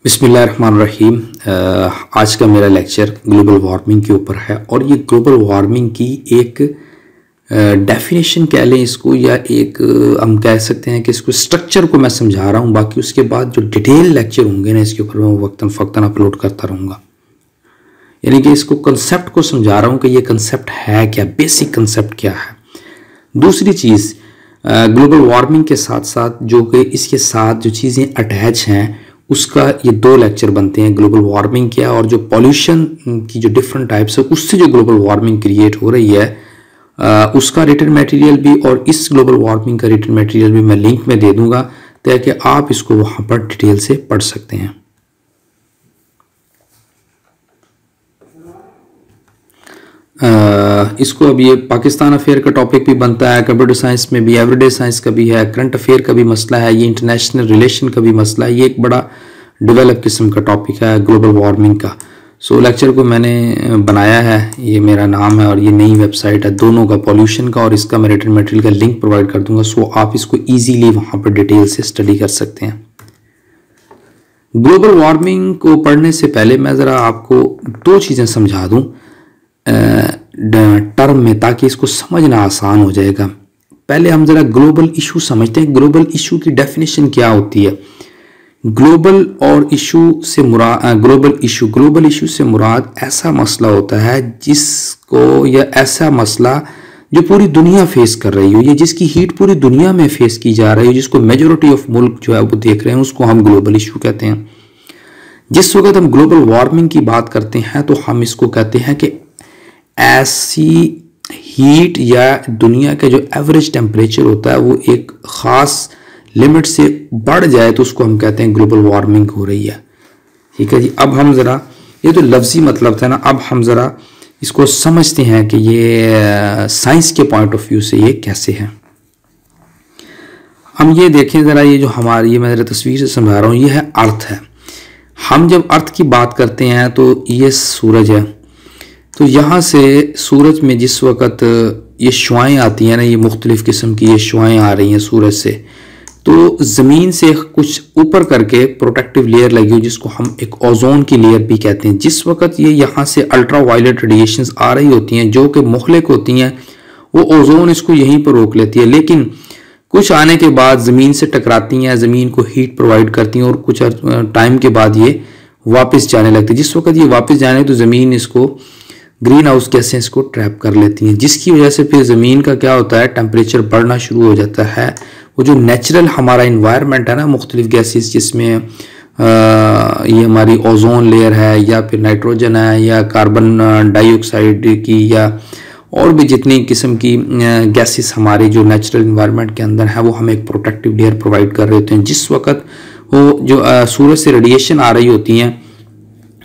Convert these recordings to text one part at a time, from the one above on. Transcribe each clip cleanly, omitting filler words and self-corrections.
बिस्मिल्लाहिर्रहमानिर्रहीम। आज का मेरा लेक्चर ग्लोबल वार्मिंग के ऊपर है और ये ग्लोबल वार्मिंग की एक डेफिनेशन कह लें इसको, या एक हम कह सकते हैं कि इसको स्ट्रक्चर को मैं समझा रहा हूँ। बाकी उसके बाद जो डिटेल लेक्चर होंगे ना इसके ऊपर मैं वक्तन फ़क्तन अपलोड करता रहूँगा। यानी कि इसको कंसेप्ट को समझा रहा हूँ कि ये कंसेप्ट है क्या, बेसिक कंसेप्ट क्या है। दूसरी चीज़, ग्लोबल वार्मिंग के साथ साथ जो कि इसके साथ जो चीज़ें अटैच हैं उसका ये दो लेक्चर बनते हैं। ग्लोबल वार्मिंग क्या और जो पॉल्यूशन की जो डिफरेंट टाइप्स है उससे जो ग्लोबल वार्मिंग क्रिएट हो रही है उसका रिटन मटेरियल भी और इस ग्लोबल वार्मिंग का रिटन मटेरियल भी मैं लिंक में दे दूंगा ताकि आप इसको वहाँ पर डिटेल से पढ़ सकते हैं। इसको अब ये पाकिस्तान अफेयर का टॉपिक भी बनता है, कंप्यूटर साइंस में भी, एवरीडे साइंस का भी है, करंट अफेयर का भी मसला है, ये इंटरनेशनल रिलेशन का भी मसला है। ये एक बड़ा डेवलप किस्म का टॉपिक है ग्लोबल वार्मिंग का। सो लेक्चर को मैंने बनाया है, ये मेरा नाम है और ये नई वेबसाइट है दोनों का, पॉल्यूशन का और इसका मैं रिटन मटेरियल का लिंक प्रोवाइड कर दूंगा। सो आप इसको ईजीली वहाँ पर डिटेल से स्टडी कर सकते हैं। ग्लोबल वार्मिंग को पढ़ने से पहले मैं ज़रा आपको दो चीज़ें समझा दूँ टर्म में, ताकि इसको समझना आसान हो जाएगा। पहले हम जरा ग्लोबल इशू समझते हैं। ग्लोबल इशू की डेफिनेशन क्या होती है? ग्लोबल और इशू से मुराद, ग्लोबल इशू से मुराद ऐसा मसला होता है जिसको, या ऐसा मसला जो पूरी दुनिया फेस कर रही हो, या जिसकी हीट पूरी दुनिया में फेस की जा रही हो, जिसको मेजॉरिटी ऑफ मुल्क जो है वो देख रहे हैं, उसको हम ग्लोबल इशू कहते हैं। जिस वक्त हम ग्लोबल वार्मिंग की बात करते हैं तो हम इसको कहते हैं कि ऐसी हीट या दुनिया का जो एवरेज टेम्परेचर होता है वो एक ख़ास लिमिट से बढ़ जाए तो उसको हम कहते हैं ग्लोबल वार्मिंग हो रही है। ठीक है जी। अब हम ज़रा, ये तो लफ्ज़ी मतलब था ना, अब हम ज़रा इसको समझते हैं कि ये साइंस के पॉइंट ऑफ व्यू से ये कैसे है। हम ये देखें ज़रा, ये जो हमारी, ये मैं ज़रा तस्वीर से समझा रहा हूँ, ये है अर्थ है। हम जब अर्थ की बात करते हैं तो ये सूरज है, तो यहाँ से सूरज में जिस वक़्त ये शुआएँ आती हैं ना, ये मुख्तलिफ़ किस्म की ये शुआएँ आ रही हैं सूरज से, तो ज़मीन से कुछ ऊपर करके प्रोटेक्टिव लेयर लगी हुई जिसको हम एक ओजोन की लेयर भी कहते हैं। जिस वक़्त ये यहाँ से अल्ट्रा वायलेट रेडिएशंस आ रही होती हैं जो कि मुखलिक होती हैं, वो ओजोन इसको यहीं पर रोक लेती है, लेकिन कुछ आने के बाद ज़मीन से टकराती हैं, ज़मीन को हीट प्रोवाइड करती हैं और कुछ टाइम के बाद ये वापस जाने लगती है। जिस वक्त ये वापस जाने तो ज़मीन इसको ग्रीन हाउस गैसें को ट्रैप कर लेती हैं, जिसकी वजह से फिर ज़मीन का क्या होता है, टेम्परेचर बढ़ना शुरू हो जाता है। वो जो नेचुरल हमारा इन्वायरमेंट है ना, मुख्तलिफ गैसेस जिसमें ये हमारी ओजोन लेयर है, या फिर नाइट्रोजन है, या कार्बन डाइऑक्साइड की, या और भी जितनी किस्म की गैसेस हमारी जो नेचुरल इन्वायरमेंट के अंदर है, वो हमें एक प्रोटेक्टिव लेयर प्रोवाइड कर रहे होते हैं। जिस वक्त वो जो सूरज से रेडिएशन आ रही होती हैं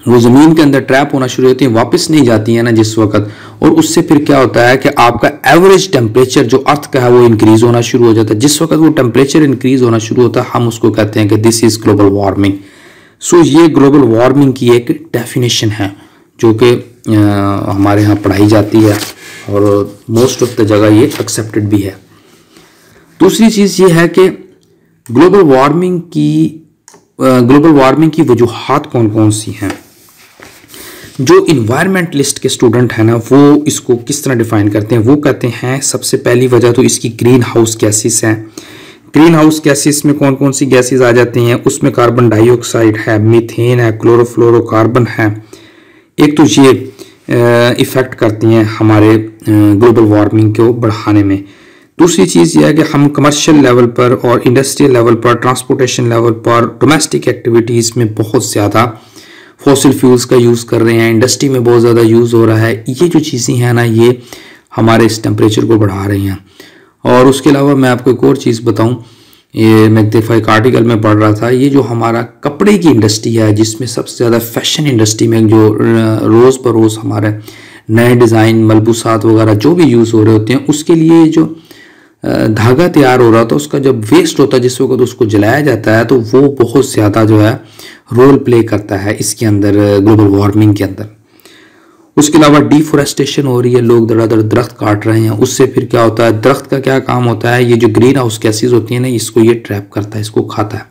वो ज़मीन के अंदर ट्रैप होना शुरू होती है, वापस नहीं जाती है ना जिस वक्त, और उससे फिर क्या होता है कि आपका एवरेज टेम्परेचर जो अर्थ का है वो इंक्रीज होना शुरू हो जाता है। जिस वक्त वो टेम्परेचर इंक्रीज होना शुरू होता है हम उसको कहते हैं कि दिस इज़ ग्लोबल वार्मिंग। सो ये ग्लोबल वार्मिंग की एक डेफिनेशन है जो कि हमारे यहाँ पढ़ाई जाती है और मोस्ट ऑफ द जगह ये एक्सेप्टेड भी है। दूसरी चीज़ ये है कि ग्लोबल वार्मिंग की वजूहात कौन कौन सी हैं। जो इन्वायरमेंटलिस्ट के स्टूडेंट हैं ना, वो इसको किस तरह डिफाइन करते हैं। वो कहते हैं सबसे पहली वजह तो इसकी ग्रीन हाउस गैसेस हैं। ग्रीन हाउस गैसेस में कौन कौन सी गैसेस आ जाती हैं, उसमें कार्बन डाइऑक्साइड है, मीथेन है, क्लोरोफ्लोरोकार्बन है। एक तो ये इफ़ेक्ट करती हैं हमारे ग्लोबल वार्मिंग को बढ़ाने में। दूसरी चीज़ यह है कि हम कमर्शियल लेवल पर और इंडस्ट्रियल लेवल पर, ट्रांसपोर्टेशन लेवल पर, डोमेस्टिक एक्टिविटीज़ में बहुत ज़्यादा फॉसिल फ्यूल्स का यूज़ कर रहे हैं, इंडस्ट्री में बहुत ज़्यादा यूज़ हो रहा है। ये जो चीज़ें हैं ना, ये हमारे इस टेम्परेचर को बढ़ा रही हैं। और उसके अलावा मैं आपको एक और चीज़ बताऊं, ये मैं एक दफ़ा एक आर्टिकल में पढ़ रहा था, ये जो हमारा कपड़े की इंडस्ट्री है जिसमें सबसे ज़्यादा फैशन इंडस्ट्री में जो रोज़ बरोज़ हमारे नए डिज़ाइन मलबूसात वगैरह जो भी यूज़ हो रहे होते हैं, उसके लिए जो धागा तैयार हो रहा था उसका जब वेस्ट होता है जिस वक्त उसको जलाया जाता है तो वो बहुत ज़्यादा जो है रोल प्ले करता है इसके अंदर, ग्लोबल वार्मिंग के अंदर। उसके अलावा डिफोरेस्टेशन हो रही है, लोग धड़ाधड़ दरख्त काट रहे हैं, उससे फिर क्या होता है, दरख्त का क्या काम होता है, ये जो ग्रीन हाउस गैसेस होती है ना, इसको ये ट्रैप करता है, इसको खाता है।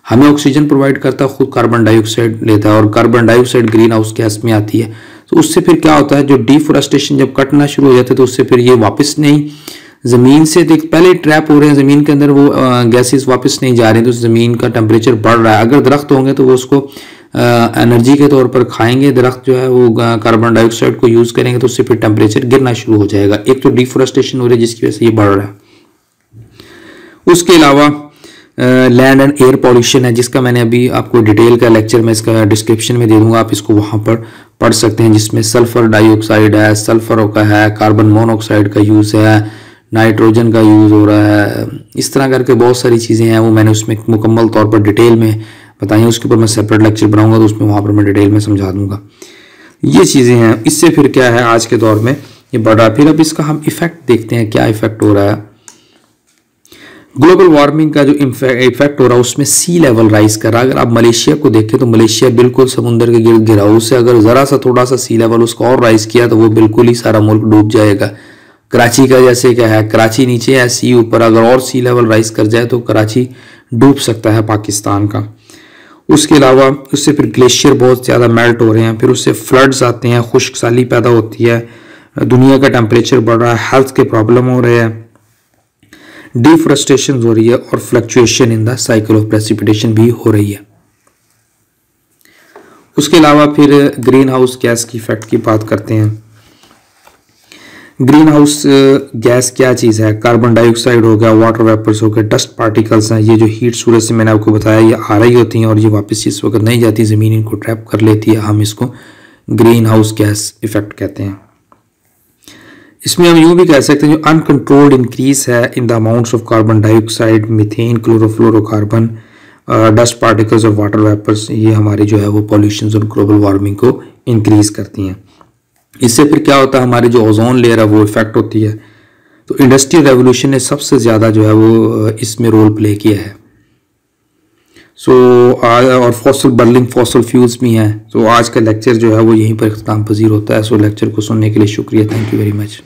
हमें ऑक्सीजन प्रोवाइड करता है, खुद कार्बन डाइऑक्साइड लेता है, और carbon dioxide green house gas में आती है। तो उससे फिर क्या होता है, जो डिफोरेस्टेशन जब कटना शुरू हो जाता है तो उससे फिर ये वापस नहीं ज़मीन से पहले ट्रैप हो रहे हैं ज़मीन के अंदर, वो गैसेस वापस नहीं जा रहे हैं, तो ज़मीन का टेम्परेचर बढ़ रहा है। अगर दरख्त होंगे तो वो उसको एनर्जी के तौर पर खाएंगे, दरख्त जो है वो कार्बन डाइऑक्साइड को यूज़ करेंगे, तो उससे फिर टेम्परेचर गिरना शुरू हो जाएगा। एक तो डिफोरेस्टेशन हो रही है जिसकी वजह से ये बढ़ रहा है। उसके अलावा लैंड एंड एयर पॉल्यूशन है, जिसका मैंने अभी आपको डिटेल का लेक्चर में इसका डिस्क्रिप्शन में दे दूंगा, आप इसको वहाँ पर पढ़ सकते हैं, जिसमें सल्फर डाइऑक्साइड है, सल्फर का है, कार्बन मोनोऑक्साइड का यूज़ है, नाइट्रोजन का यूज़ हो रहा है, इस तरह करके बहुत सारी चीज़ें हैं, वो मैंने उसमें मुकम्मल तौर पर डिटेल में बताई हैं। उसके ऊपर मैं सेपरेट लेक्चर बनाऊंगा तो उसमें वहाँ पर मैं डिटेल में समझा दूंगा। ये चीज़ें हैं। इससे फिर क्या है, आज के दौर में ये बढ़ रहा है। फिर अब इसका हम इफेक्ट देखते हैं, क्या इफेक्ट हो रहा है। ग्लोबल वार्मिंग का जो इफेक्ट हो रहा है उसमें सी लेवल राइज कर रहा है। अगर आप मलेशिया को देखें तो मलेशिया बिल्कुल समुद्र के गिर्द घिरा हुआ, उससे अगर ज़रा सा थोड़ा सा सी लेवल उसका और राइज किया तो वो बिल्कुल ही सारा मुल्क डूब जाएगा। कराची का जैसे क्या है, कराची नीचे है, सी ऊपर, अगर और सी लेवल राइज कर जाए तो कराची डूब सकता है पाकिस्तान का। उसके अलावा उससे फिर ग्लेशियर बहुत ज़्यादा मेल्ट हो रहे हैं, फिर उससे फ्लड्स आते हैं, खुश्क साली पैदा होती है, दुनिया का टेम्परेचर बढ़ रहा है, हेल्थ के प्रॉब्लम हो रहे हैं, डिफोरेस्टेशन हो रही है, और fluctuation in the cycle of precipitation भी हो रही है। उसके अलावा फिर ग्रीन हाउस गैस की इफेक्ट की बात करते हैं। ग्रीन हाउस गैस क्या चीज़ है, कार्बन डाइऑक्साइड हो गया, वाटर वेपर्स हो गए, डस्ट पार्टिकल्स हैं, ये जो हीट सूरज से मैंने आपको बताया ये आ रही होती हैं और ये वापस इस वक्त नहीं जाती, ज़मीन इनको ट्रैप कर लेती है, हम इसको ग्रीन हाउस गैस इफेक्ट कहते हैं। इसमें हम यूँ भी कह सकते हैं जो अनकंट्रोल्ड इंक्रीज है in the amounts of carbon dioxide, methane, chlorofluorocarbon, dust particles और वाटर वेपर्स, ये हमारी जो है वो पॉल्यूशन और ग्लोबल वार्मिंग को इंक्रीज करती हैं। इससे फिर क्या होता है, हमारी जो ओजोन लेयर है वो इफेक्ट होती है। तो इंडस्ट्रियल रेवोल्यूशन ने सबसे ज़्यादा जो है वो इसमें रोल प्ले किया है। और फॉसल बर्निंग फॉसल फ्यूल्स भी हैं। तो आज का लेक्चर जो है वो यहीं पर इख्तिताम पजीर होता है। लेक्चर को सुनने के लिए शुक्रिया, थैंक यू वेरी मच।